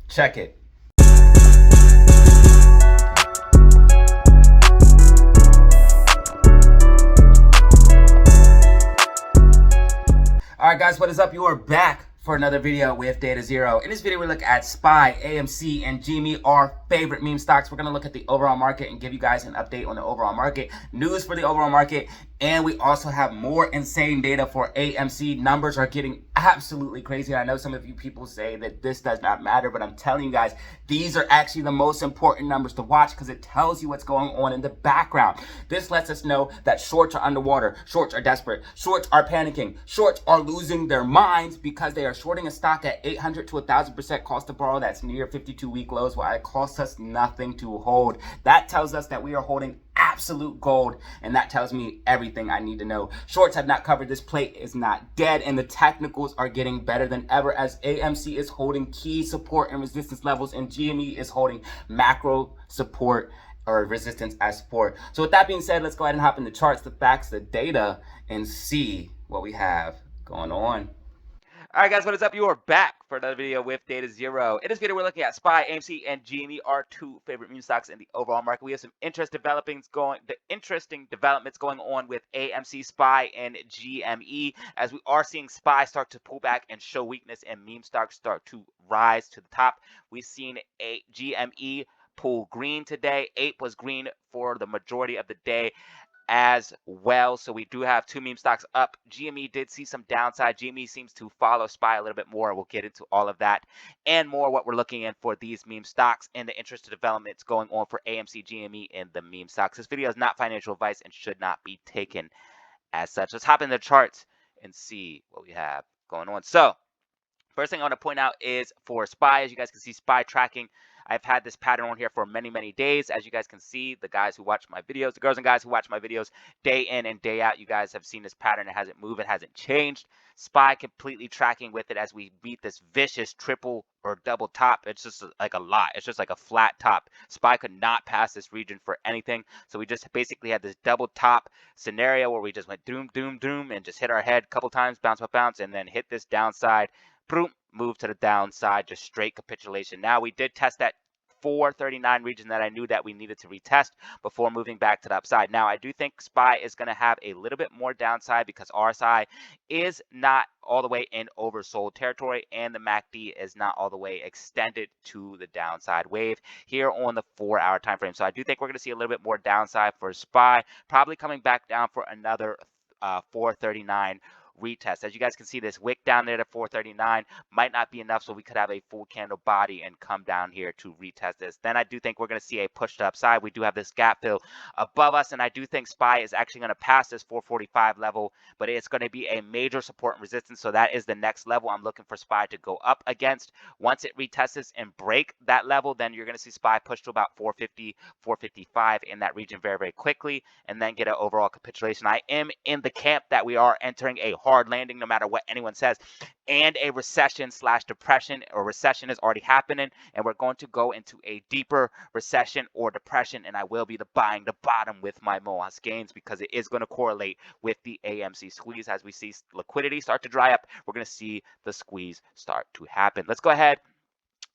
Check it. All right, guys, what is up? You are back for another video with Data Zero. In this video, we look at SPY, AMC, and GME, our favorite meme stocks. We're going to look at the overall market and give you guys an update on the overall market, news for the overall market, and we also have more insane data for AMC. Numbers are getting absolutely crazy. I know some of you people say that this does not matter, but I'm telling you guys, these are actually the most important numbers to watch because it tells you what's going on in the background. This lets us know that shorts are underwater, shorts are desperate, shorts are panicking, shorts are losing their minds because they are shorting a stock at 800 to 1,000% cost to borrow. That's near 52-week lows, while it costs us nothing to hold. That tells us that we are holding absolute gold, and that tells me everything I need to know. Shorts have not covered. This plate is not dead, and the technicals are getting better than ever as AMC is holding key support and resistance levels, and GME is holding macro support or resistance as support. So with that being said, let's go ahead and hop in the charts, the facts, the data, and see what we have going on. All right, guys, what is up? You are back for another video with Data Zero. In this video, we're looking at SPY, AMC, and GME, our two favorite meme stocks in the overall market. We have some interesting developments going on with AMC, SPY, and GME, as we are seeing SPY start to pull back and show weakness, and meme stocks start to rise to the top. We've seen a GME pull green today. APE was green for the majority of the day as well. So we do have two meme stocks up. GME did see some downside. GME seems to follow SPY a little bit more. We'll get into all of that and more, what we're looking in for these meme stocks and the interest of developments going on for AMC, GME, and the meme stocks. This video is not financial advice and should not be taken as such. Let's hop in the charts and see what we have going on. So first thing I want to point out is for SPY, as you guys can see, SPY tracking. I've had this pattern on here for many, many days. As you guys can see, the guys who watch my videos, the girls and guys who watch my videos day in and day out, you guys have seen this pattern. It hasn't moved. It hasn't changed. SPY completely tracking with it as we beat this vicious triple or double top. It's just like a lot. It's just like a flat top. SPY could not pass this region for anything. So we just basically had this double top scenario where we just went doom, doom, doom, and just hit our head a couple times, bounce, and then hit this downside. Boom, move to the downside, just straight capitulation. Now we did test that 439 region that I knew that we needed to retest before moving back to the upside. Now I do think SPY is going to have a little bit more downside because RSI is not all the way in oversold territory and the MACD is not all the way extended to the downside wave here on the 4-hour time frame. So I do think we're going to see a little bit more downside for SPY, probably coming back down for another 439 retest. As you guys can see, this wick down there to 439 might not be enough, so we could have a full candle body and come down here to retest this. Then I do think we're going to see a push to upside. We do have this gap fill above us, and I do think SPY is actually going to pass this 445 level, but it's going to be a major support and resistance, so that is the next level I'm looking for SPY to go up against. Once it retests this and break that level, then you're going to see SPY push to about 450, 455 in that region very, very quickly, and then get an overall capitulation. I am in the camp that we are entering a hard landing no matter what anyone says, and a recession / depression, or recession is already happening, and we're going to go into a deeper recession or depression, and I will be buying the bottom with my MOAS gains because it is going to correlate with the AMC squeeze. As we see liquidity start to dry up, we're going to see the squeeze start to happen. Let's go ahead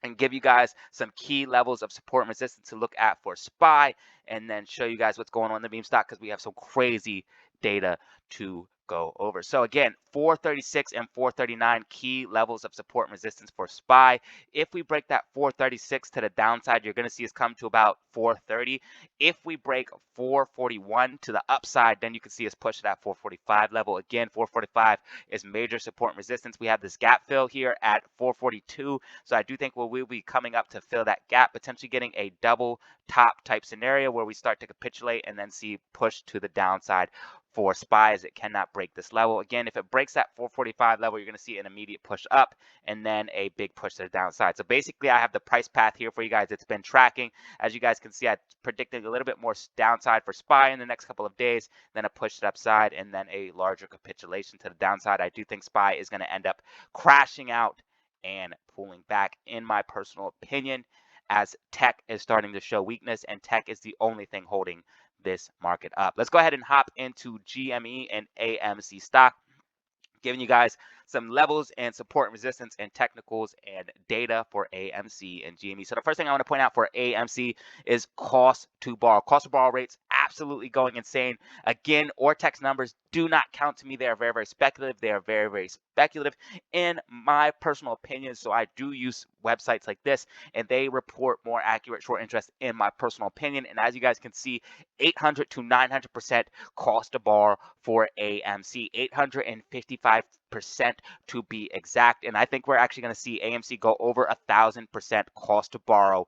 and give you guys some key levels of support and resistance to look at for SPY, and then show you guys what's going on in the meme stock because we have some crazy data to go over. So again, 436 and 439 key levels of support and resistance for SPY. If we break that 436 to the downside, you're going to see us come to about 430. If we break 441 to the upside, then you can see us push to that 445 level. Again, 445 is major support and resistance. We have this gap fill here at 442. So I do think we'll be coming up to fill that gap, potentially getting a double top type scenario where we start to capitulate and then see push to the downside for SPY, as it cannot break this level. Again, if it breaks that 445 level, you're going to see an immediate push up and then a big push to the downside. So basically, I have the price path here for you guys. It's been tracking. As you guys can see, I predicted a little bit more downside for SPY in the next couple of days, then a push to the upside, and then a larger capitulation to the downside. I do think SPY is going to end up crashing out and pulling back, in my personal opinion, as tech is starting to show weakness, and tech is the only thing holding this market up. Let's go ahead and hop into GME and AMC stock, giving you guys some levels and support and resistance and technicals and data for AMC and GME. So the first thing I want to point out for AMC is cost to borrow. Cost to borrow rates absolutely going insane. Again, Ortex numbers do not count to me. They are very, very speculative. They are very, very speculative in my personal opinion. So I do use websites like this, and they report more accurate short interest in my personal opinion. And as you guys can see, 800 to 900% cost to borrow for AMC, 855% to be exact. And I think we're actually going to see AMC go over 1,000% cost to borrow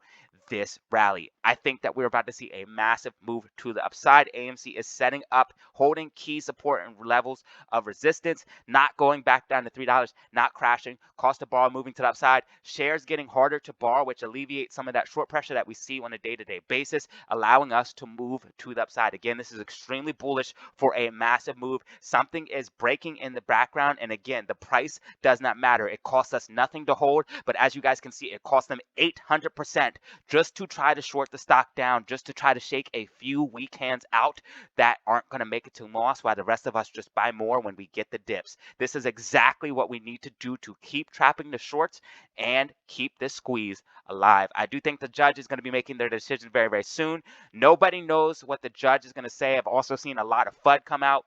this rally. I think that we're about to see a massive move to the upside. AMC is setting up, holding key support and levels of resistance, not going back down to $3, not crashing, cost to borrow moving to the upside, shares getting harder to borrow, which alleviates some of that short pressure that we see on a day-to-day basis, allowing us to move to the upside. Again, this is extremely bullish for a massive move. Something is breaking in the background, and again, the price does not matter. It costs us nothing to hold, but as you guys can see, it costs them 800% just to try to short the stock down, just to try to shake a few weak hands out that aren't going to make it to loss, while the rest of us just buy more when we get the dips. This is exactly what we need to do to keep trapping the shorts and keep this squeeze alive. I do think the judge is going to be making their decision very, very soon. Nobody knows what the judge is going to say. I've also seen a lot of FUD come out,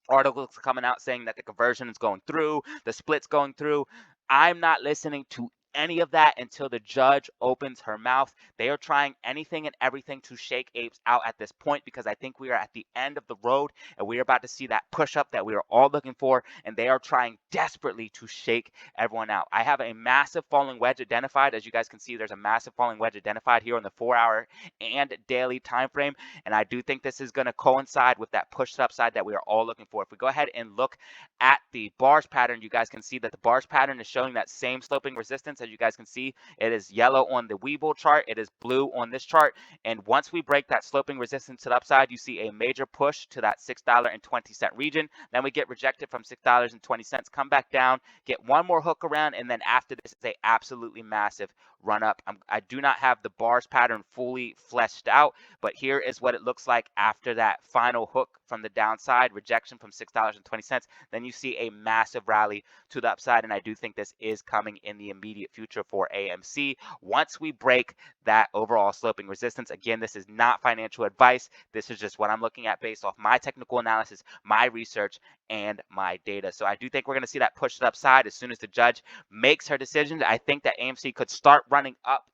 articles coming out saying that the conversion is going through, the split's going through. I'm not listening to any of that until the judge opens her mouth. They are trying anything and everything to shake apes out at this point, because I think we are at the end of the road and we are about to see that push up that we are all looking for, and they are trying desperately to shake everyone out. I have a massive falling wedge identified. As you guys can see, there's a massive falling wedge identified here on the 4-hour and daily time frame, and I do think this is going to coincide with that push upside that we are all looking for. If we go ahead and look at the bars pattern, you guys can see that the bars pattern is showing that same sloping resistance. As you guys can see, it is yellow on the Webull chart, it is blue on this chart, and once we break that sloping resistance to the upside, you see a major push to that $6.20 region. Then we get rejected from $6.20, come back down, get one more hook around, and then after this is a absolutely massive run up. I do not have the bars pattern fully fleshed out, but here is what it looks like after that final hook from the downside, rejection from $6.20. Then you see a massive rally to the upside, and I do think this is coming in the immediate future for AMC. Once we break that overall sloping resistance, again, this is not financial advice. This is just what I'm looking at based off my technical analysis, my research, and my data. So I do think we're going to see that push to the upside as soon as the judge makes her decision. I think that AMC could start running up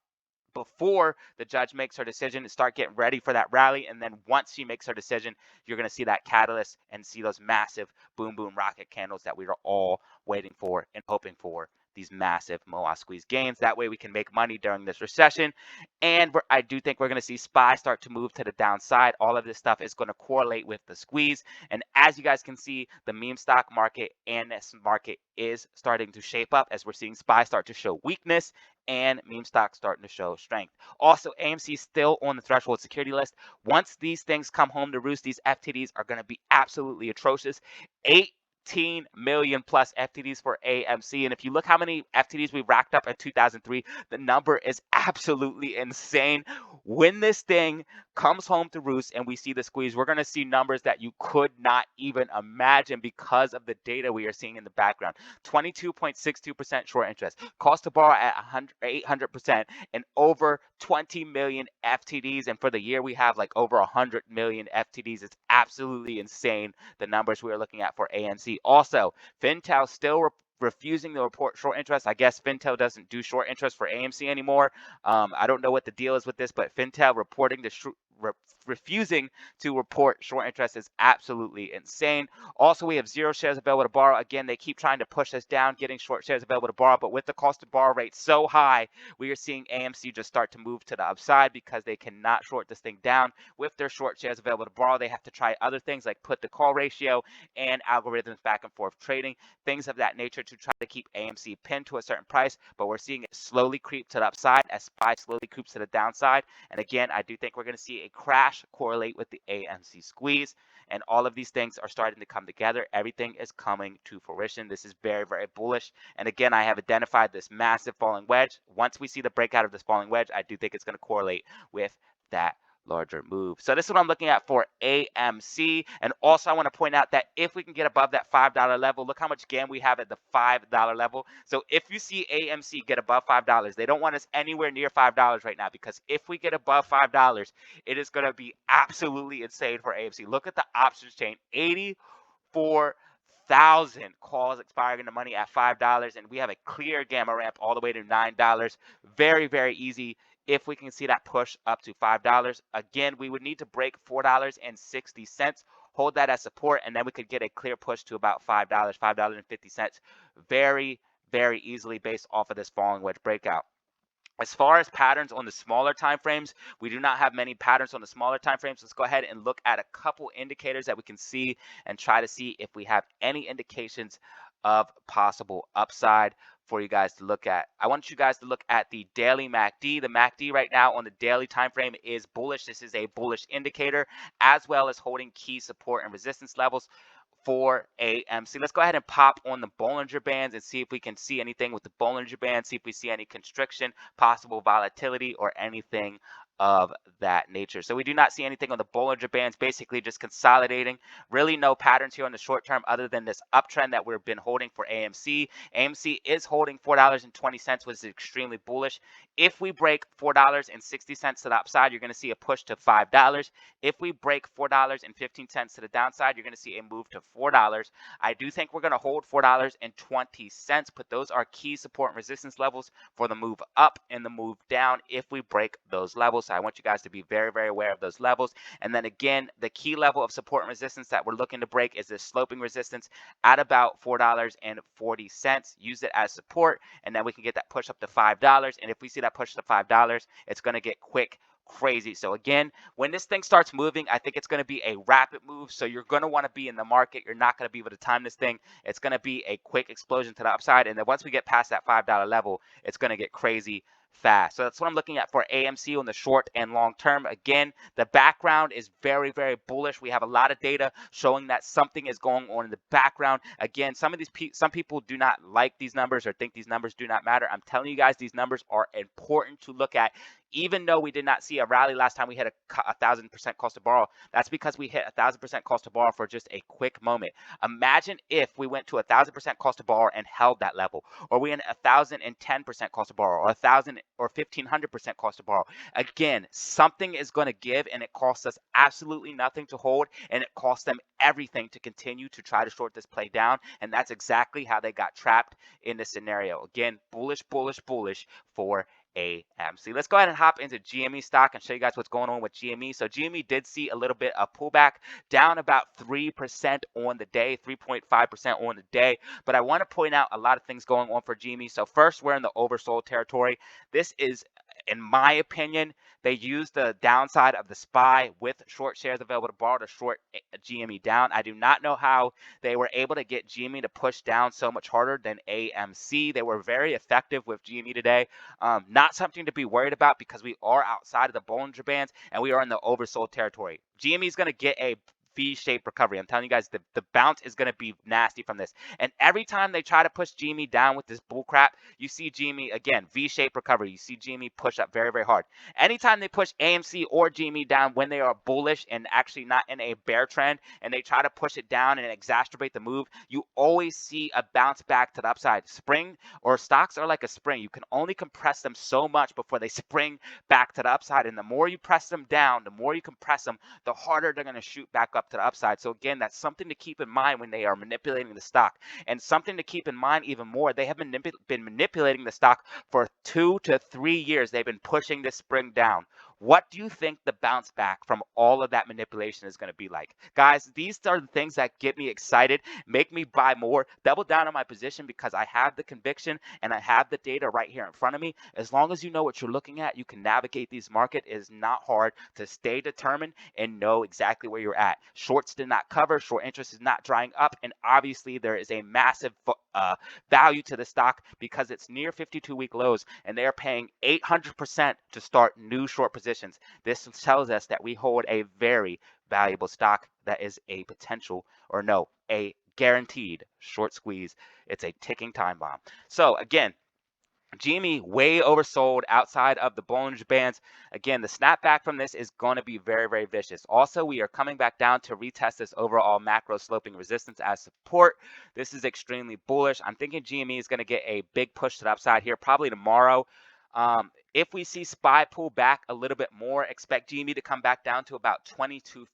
before the judge makes her decision and start getting ready for that rally. And then once she makes her decision, you're going to see that catalyst and see those massive boom, boom rocket candles that we are all waiting for and hoping for, these massive MOA squeeze gains. That way we can make money during this recession. And I do think we're going to see SPY start to move to the downside. All of this stuff is going to correlate with the squeeze. And as you guys can see, the meme stock market and this market is starting to shape up as we're seeing SPY start to show weakness and meme stocks starting to show strength. Also, AMC is still on the threshold security list. Once these things come home to roost, these FTDs are going to be absolutely atrocious. 18 million plus FTDs for AMC. And if you look how many FTDs we racked up in 2003, the number is absolutely insane. When this thing comes home to roost and we see the squeeze, we're going to see numbers that you could not even imagine because of the data we are seeing in the background. 22.62% short interest, cost to borrow at 800%, and over 20 million FTDs. And for the year, we have like over 100 million FTDs. It's absolutely insane, the numbers we are looking at for AMC. Also, Fintel still refusing to report short interest. I guess Fintel doesn't do short interest for AMC anymore. I don't know what the deal is with this, but Fintel reporting the refusing to report short interest is absolutely insane. Also, we have 0 shares available to borrow. Again, they keep trying to push us down, getting short shares available to borrow, but with the cost to borrow rate so high, we are seeing AMC just start to move to the upside because they cannot short this thing down. With their short shares available to borrow, they have to try other things like put the call ratio and algorithms back and forth trading, things of that nature to try to keep AMC pinned to a certain price, but we're seeing it slowly creep to the upside as SPY slowly creeps to the downside. And again, I do think we're going to see a crash correlate with the AMC squeeze, and all of these things are starting to come together. Everything is coming to fruition. This is very, very bullish. And again, I have identified this massive falling wedge. Once we see the breakout of this falling wedge, I do think it's going to correlate with that larger move. So this is what I'm looking at for AMC. And also I want to point out that if we can get above that $5 level, look how much GAM we have at the $5 level. So if you see AMC get above $5, they don't want us anywhere near $5 right now, because if we get above $5, it is going to be absolutely insane for AMC. Look at the options chain, 84,000 calls expiring in the money at $5, and we have a clear gamma ramp all the way to $9. Very, very easy. If we can see that push up to $5, again, we would need to break $4.60, hold that as support, and then we could get a clear push to about $5, $5.50, very, very easily based off of this falling wedge breakout. As far as patterns on the smaller time frames, we do not have many patterns on the smaller time frames. Let's go ahead and look at a couple indicators that we can see and try to see if we have any indications of possible upside for you guys to look at. I want you guys to look at the daily MACD. The MACD right now on the daily time frame is bullish. This is a bullish indicator, as well as holding key support and resistance levels for AMC. Let's go ahead and pop on the Bollinger Bands and see if we can see anything with the Bollinger Bands, see if we see any constriction, possible volatility, or anything of that nature. So we do not see anything on the Bollinger Bands, basically just consolidating. Really no patterns here on the short term other than this uptrend that we've been holding for AMC. AMC is holding $4.20, which is extremely bullish. If we break $4.60 to the upside, you're going to see a push to $5. If we break $4.15 to the downside, you're going to see a move to $4. I do think we're going to hold $4.20, but those are key support and resistance levels for the move up and the move down if we break those levels. So I want you guys to be very, very aware of those levels. And then again, the key level of support and resistance that we're looking to break is this sloping resistance at about $4.40. Use it as support, and then we can get that push up to $5. And if we see that push to $5, it's going to get crazy. So again, when this thing starts moving, I think it's going to be a rapid move. So you're going to want to be in the market. You're not going to be able to time this thing. It's going to be a quick explosion to the upside. And then once we get past that $5 level, it's going to get crazy fast. So that's what I'm looking at for AMC on the short and long term. Again, the background is very, very bullish. We have a lot of data showing that something is going on in the background. Again, some people do not like these numbers or think these numbers do not matter. I'm telling you guys, these numbers are important to look at. Even though we did not see a rally last time we hit a 1,000% cost to borrow, that's because we hit 1,000% cost to borrow for just a quick moment. Imagine if we went to 1,000% cost to borrow and held that level, or we had 1,010% cost to borrow, or 1,000 or 1,500% cost to borrow. Again, something is going to give, and it costs us absolutely nothing to hold, and it costs them everything to continue to try to short this play down, and that's exactly how they got trapped in this scenario. Again, bullish, bullish, bullish for AMC. Let's go ahead and hop into GME stock and show you guys what's going on with GME. So GME did see a little bit of pullback, down about 3% on the day, 3.5% on the day. But I want to point out a lot of things going on for GME. So first, we're in the oversold territory. This is, in my opinion, they used the downside of the SPY with short shares available to borrow to short GME down. I do not know how they were able to get GME to push down so much harder than AMC. They were very effective with GME today. Not something to be worried about because we are outside of the Bollinger Bands and we are in the oversold territory. GME is going to get a V-shaped recovery. I'm telling you guys, the bounce is going to be nasty from this. And every time they try to push GME down with this bull crap, you see GME, again, V-shaped recovery. You see GME push up very, very hard. Anytime they push AMC or GME down when they are bullish and actually not in a bear trend, and they try to push it down and exacerbate the move, you always see a bounce back to the upside. Spring or stocks are like a spring. You can only compress them so much before they spring back to the upside. And the more you press them down, the more you compress them, the harder they're going to shoot back up to the upside. So again, that's something to keep in mind when they are manipulating the stock. And something to keep in mind even more, they have been manipulating the stock for 2 to 3 years. They've been pushing this spring down. What do you think the bounce back from all of that manipulation is going to be like? Guys, these are the things that get me excited, make me buy more, double down on my position because I have the conviction and I have the data right here in front of me. As long as you know what you're looking at, you can navigate these markets. It is not hard to stay determined and know exactly where you're at. Shorts did not cover, short interest is not drying up, and obviously there is a massive value to the stock because it's near 52-week lows and they are paying 800% to start new short positions. This tells us that we hold a very valuable stock that is a potential, or no, a guaranteed short squeeze. It's a ticking time bomb. So again, GME way oversold outside of the Bollinger Bands. Again, the snapback from this is going to be very, very vicious. Also, we are coming back down to retest this overall macro sloping resistance as support. This is extremely bullish. I'm thinking GME is going to get a big push to the upside here, probably tomorrow. If we see SPY pull back a little bit more, expect GME to come back down to about $22.50,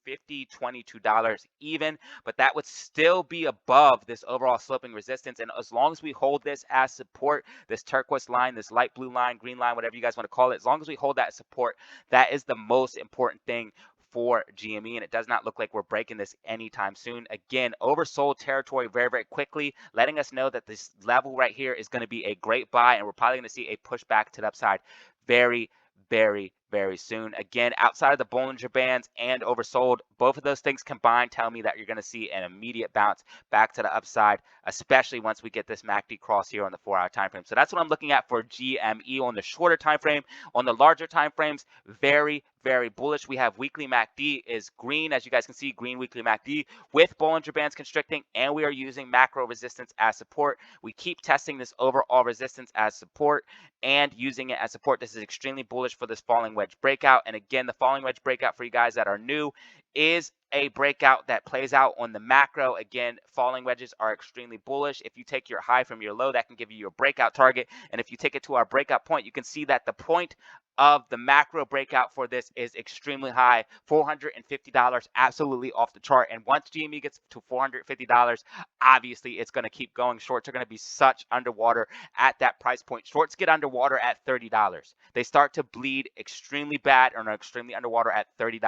$22 even, but that would still be above this overall sloping resistance. And as long as we hold this as support, this turquoise line, this light blue line, green line, whatever you guys want to call it, as long as we hold that support, that is the most important thing for GME, and it does not look like we're breaking this anytime soon. Again, oversold territory very, very quickly, letting us know that this level right here is going to be a great buy, and we're probably going to see a pushback to the upside very, very, very soon. Again, outside of the Bollinger Bands and oversold, both of those things combined tell me that you're going to see an immediate bounce back to the upside, especially once we get this MACD cross here on the 4-hour time frame. So that's what I'm looking at for GME on the shorter time frame. On the larger time frames, very, very bullish. We have weekly MACD is green, as you guys can see, green weekly MACD with Bollinger Bands constricting, and we are using macro resistance as support. We keep testing this overall resistance as support and using it as support. This is extremely bullish for this falling wedge breakout. And again, the falling wedge breakout for you guys that are new is a breakout that plays out on the macro. Again, falling wedges are extremely bullish. If you take your high from your low, that can give you your breakout target. And if you take it to our breakout point, you can see that the point of the macro breakout for this is extremely high, $450, absolutely off the chart. And once GME gets to $450, obviously it's going to keep going. Shorts are going to be such underwater at that price point. Shorts get underwater at $30. They start to bleed extremely bad and are extremely underwater at $30.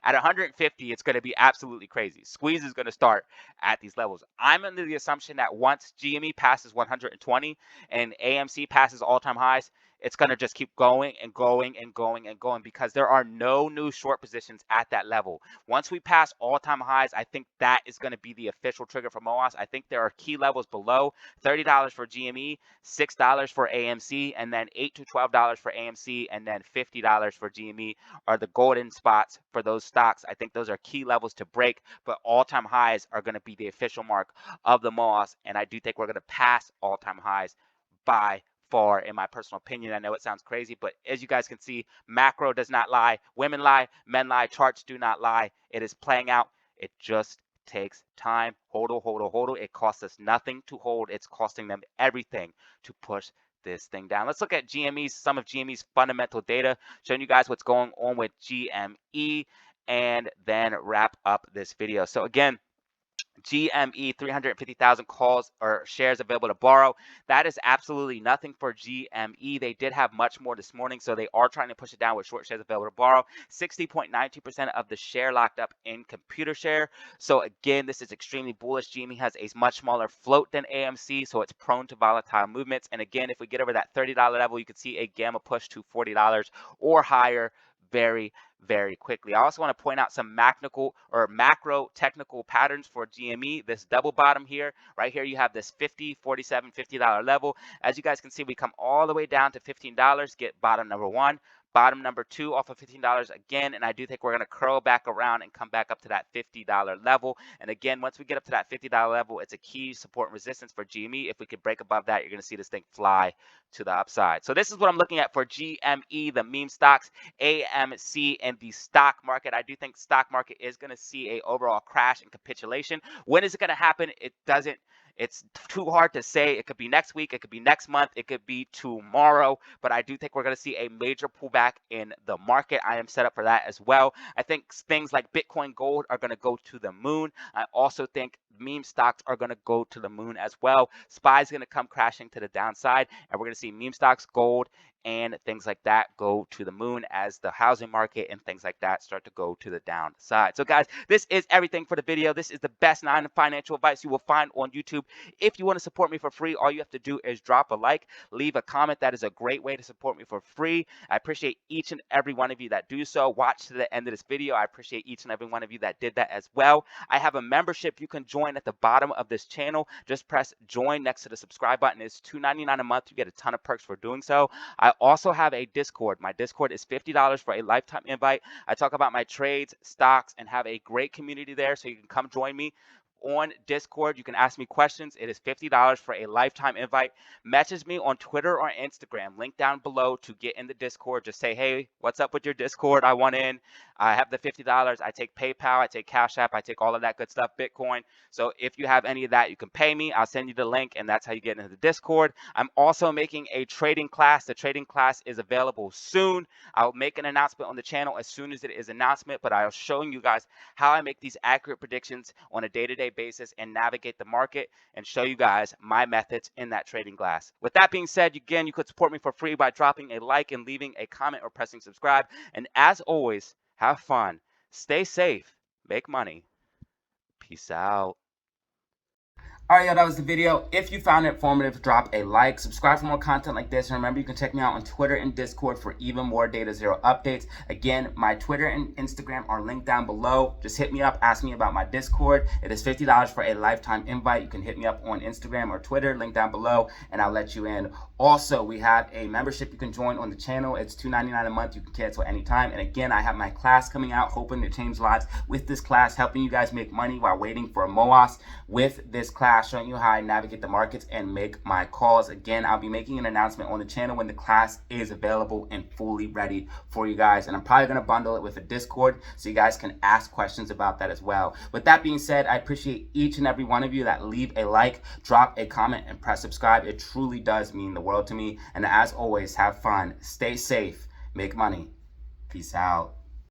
At 150, it's going to be absolutely crazy. Squeeze is going to start at these levels. I'm under the assumption that once GME passes 120 and AMC passes all-time highs, it's going to just keep going and going and going and going because there are no new short positions at that level. Once we pass all-time highs, I think that is going to be the official trigger for MOAS. I think there are key levels below $30 for GME, $6 for AMC, and then $8 to $12 for AMC, and then $50 for GME are the golden spots for those stocks. I think those are key levels to break, but all-time highs are going to be the official mark of the MOAS, and I do think we're going to pass all-time highs by far, in my personal opinion. I know it sounds crazy, but as you guys can see, macro does not lie. Women lie, men lie, charts do not lie. It is playing out. It just takes time. Hold. It costs us nothing to hold. It's costing them everything to push this thing down. Let's look at GME's, some of GME's fundamental data, showing you guys what's going on with GME, and then wrap up this video. So again, GME, 350,000 calls or shares available to borrow. That is absolutely nothing for GME. They did have much more this morning, so they are trying to push it down with short shares available to borrow. 60.92% of the share locked up in computer share. So again, this is extremely bullish. GME has a much smaller float than AMC, so it's prone to volatile movements. And again, if we get over that $30 level, you can see a gamma push to $40 or higher very, very quickly. I also want to point out some macro technical patterns for GME. This double bottom here, right here, you have this $50, $47, $50 level. As you guys can see, we come all the way down to $15, get bottom number one. Bottom number two off of $15 again, and I do think we're going to curl back around and come back up to that $50 level. And again, once we get up to that $50 level, it's a key support and resistance for GME. If we could break above that, you're going to see this thing fly to the upside. So this is what I'm looking at for GME, the meme stocks, AMC, and the stock market. I do think stock market is going to see a overall crash and capitulation. When is it going to happen? It's too hard to say. It could be next week. It could be next month. It could be tomorrow. But I do think we're going to see a major pullback in the market. I am set up for that as well. I think things like Bitcoin, gold are going to go to the moon. I also think meme stocks are going to go to the moon as well. SPY is going to come crashing to the downside. And we're going to see meme stocks, gold, and things like that go to the moon as the housing market and things like that start to go to the downside. So guys, this is everything for the video. This is the best non-financial advice you will find on YouTube. If you want to support me for free, all you have to do is drop a like, leave a comment. That is a great way to support me for free. I appreciate each and every one of you that do so. Watch to the end of this video. I appreciate each and every one of you that did that as well. I have a membership you can join at the bottom of this channel. Just press join next to the subscribe button. It's $2.99 a month. You get a ton of perks for doing so. I also have a Discord. My Discord is $50 for a lifetime invite. I talk about my trades, stocks, and have a great community there, so you can come join me on Discord. You can ask me questions. It is $50 for a lifetime invite. Message me on Twitter or Instagram. Link down below to get in the Discord. Just say, hey, what's up with your Discord? I want in. I have the $50. I take PayPal. I take Cash App. I take all of that good stuff, Bitcoin. So if you have any of that, you can pay me. I'll send you the link, and that's how you get into the Discord. I'm also making a trading class. The trading class is available soon. I'll make an announcement on the channel as soon as it is announcement, but I'll show you guys how I make these accurate predictions on a day-to-day basis and navigate the market and show you guys my methods in that trading class. With that being said, again, you could support me for free by dropping a like and leaving a comment or pressing subscribe. And as always, have fun, stay safe, make money. Peace out. All right, y'all, that was the video. If you found it informative, drop a like, subscribe for more content like this, and remember, you can check me out on Twitter and Discord for even more Data Zero updates. Again, my Twitter and Instagram are linked down below. Just hit me up, ask me about my Discord. It is $50 for a lifetime invite. You can hit me up on Instagram or Twitter, link down below, and I'll let you in. Also, we have a membership you can join on the channel. It's $2.99 a month. You can cancel anytime. And again, I have my class coming out, hoping to change lives with this class, helping you guys make money while waiting for a MOAS with this class, showing you how I navigate the markets and make my calls. Again, I'll be making an announcement on the channel when the class is available and fully ready for you guys. And I'm probably going to bundle it with a Discord so you guys can ask questions about that as well. With that being said, I appreciate each and every one of you that leave a like, drop a comment, and press subscribe. It truly does mean the world to me. And as always, have fun, stay safe, make money. Peace out.